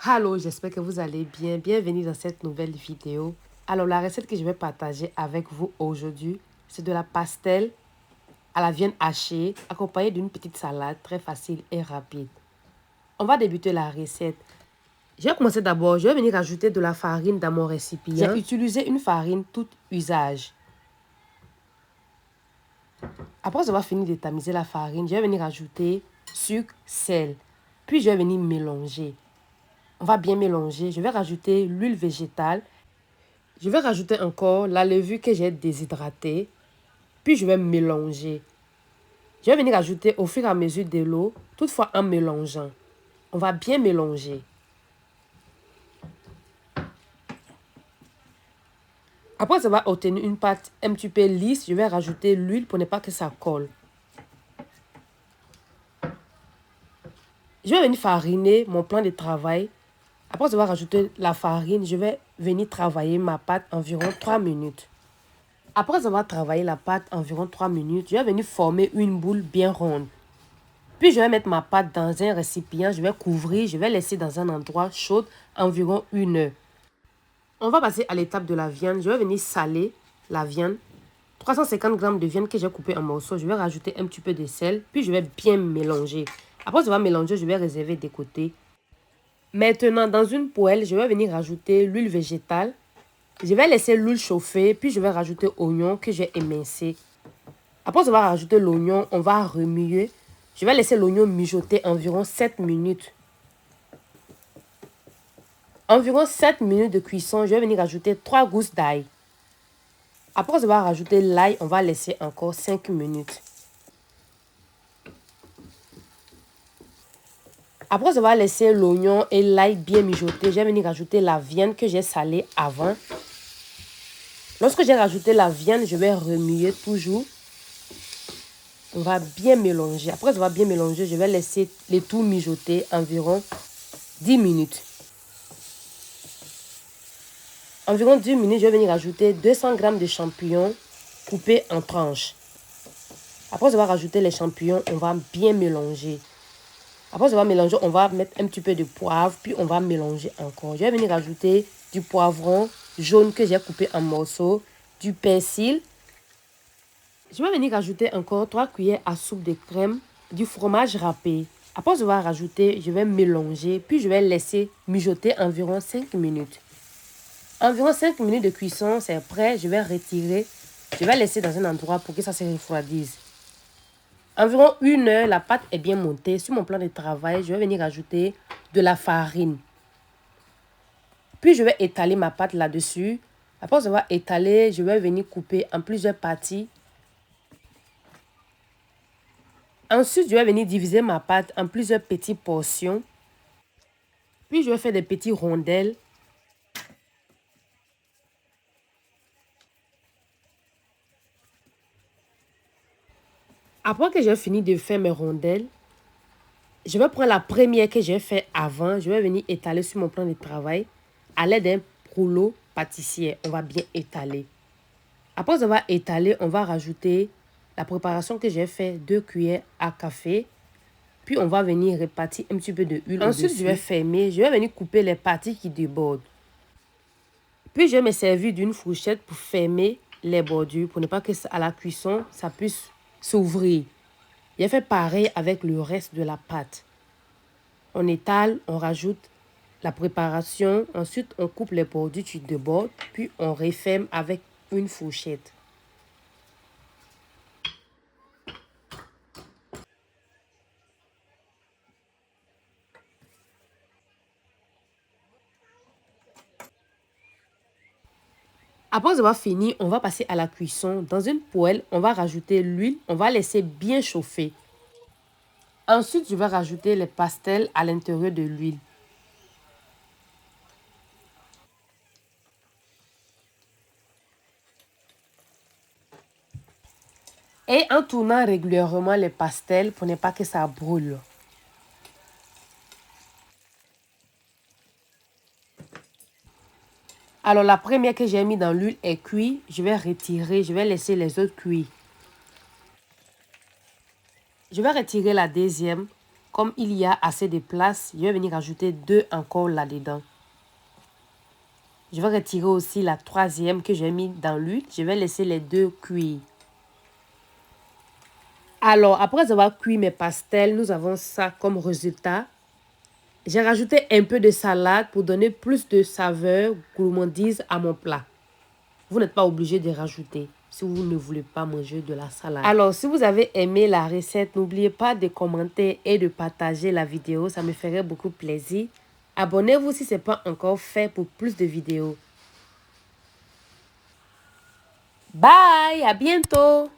Hello, j'espère que vous allez bien. Bienvenue dans cette nouvelle vidéo. Alors, la recette que je vais partager avec vous aujourd'hui, c'est de la pastel à la viande hachée, accompagnée d'une petite salade très facile et rapide. On va débuter la recette. Je vais commencer d'abord, je vais venir ajouter de la farine dans mon récipient. J'ai utilisé une farine tout usage. Après avoir fini de tamiser la farine, je vais venir ajouter sucre, sel. Puis je vais venir mélanger. On va bien mélanger. Je vais rajouter l'huile végétale. Je vais rajouter encore la levure que j'ai déshydratée. Puis je vais mélanger. Je vais venir ajouter au fur et à mesure de l'eau, toutefois en mélangeant. On va bien mélanger. Après avoir obtenu une pâte un petit peu lisse, je vais rajouter l'huile pour ne pas que ça colle. Je vais venir fariner mon plan de travail. Après avoir rajouté la farine, je vais venir travailler ma pâte environ 3 minutes. Après avoir travaillé la pâte environ 3 minutes, je vais venir former une boule bien ronde. Puis je vais mettre ma pâte dans un récipient, je vais couvrir, je vais laisser dans un endroit chaud environ 1 heure. On va passer à l'étape de la viande. Je vais venir saler la viande. 350 g de viande que j'ai coupée en morceaux. Je vais rajouter un petit peu de sel, puis je vais bien mélanger. Après avoir mélangé, je vais réserver de côté. Maintenant, dans une poêle, je vais venir rajouter l'huile végétale. Je vais laisser l'huile chauffer, puis je vais rajouter l'oignon que j'ai émincé. Après avoir rajouté l'oignon, on va remuer. Je vais laisser l'oignon mijoter environ 7 minutes. Environ 7 minutes de cuisson, je vais venir rajouter 3 gousses d'ail. Après avoir rajouté l'ail, on va laisser encore 5 minutes. Après avoir laissé l'oignon et l'ail bien mijoter, je vais venir rajouter la viande que j'ai salée avant. Lorsque j'ai rajouté la viande, je vais remuer toujours. On va bien mélanger. Après avoir bien mélangé, je vais laisser le tout mijoter environ 10 minutes. Environ 10 minutes, je vais venir rajouter 200 g de champignons coupés en tranches. Après avoir rajouté les champignons, on va bien mélanger. Après avoir mélangé, on va mettre un petit peu de poivre, puis on va mélanger encore. Je vais venir rajouter du poivron jaune que j'ai coupé en morceaux, du persil. Je vais venir rajouter encore 3 cuillères à soupe de crème, du fromage râpé. Après avoir rajouté, je vais mélanger, puis je vais laisser mijoter environ 5 minutes. Environ 5 minutes de cuisson, c'est prêt. Je vais retirer. Je vais laisser dans un endroit pour que ça se refroidisse. Environ 1 heure, la pâte est bien montée. Sur mon plan de travail, je vais venir ajouter de la farine. Puis je vais étaler ma pâte là-dessus. Après avoir étalé, je vais venir couper en plusieurs parties. Ensuite, je vais venir diviser ma pâte en plusieurs petites portions. Puis je vais faire des petites rondelles. Après que j'ai fini de faire mes rondelles, je vais prendre la première que j'ai fait avant. Je vais venir étaler sur mon plan de travail à l'aide d'un rouleau pâtissier. On va bien étaler. Après avoir étalé, on va rajouter la préparation que j'ai fait, 2 cuillères à café. Puis on va venir répartir un petit peu de huile. Ensuite, je vais fermer. Je vais venir couper les parties qui débordent. Puis je vais me servir d'une fourchette pour fermer les bordures, pour ne pas que à la cuisson, ça puisse s'ouvrir. J'ai fait pareil avec le reste de la pâte. On étale, on rajoute la préparation. Ensuite, on coupe les bordures qui débordent. Puis on referme avec une fourchette. Après avoir fini, on va passer à la cuisson. Dans une poêle, on va rajouter l'huile. On va laisser bien chauffer. Ensuite, je vais rajouter les pastels à l'intérieur de l'huile. Et en tournant régulièrement les pastels pour ne pas que ça brûle. Alors, la première que j'ai mis dans l'huile est cuite. Je vais retirer, je vais laisser les autres cuire. Je vais retirer la deuxième. comme il y a assez de place, je vais venir ajouter 2 encore là-dedans. Je vais retirer aussi la 3e que j'ai mis dans l'huile. Je vais laisser les 2 cuire. Alors, après avoir cuit mes pastels, nous avons ça comme résultat. J'ai rajouté un peu de salade pour donner plus de saveur, gourmandise à mon plat. Vous n'êtes pas obligé de rajouter si vous ne voulez pas manger de la salade. Alors, si vous avez aimé la recette, n'oubliez pas de commenter et de partager la vidéo. Ça me ferait beaucoup plaisir. Abonnez-vous si ce n'est pas encore fait pour plus de vidéos. Bye, à bientôt!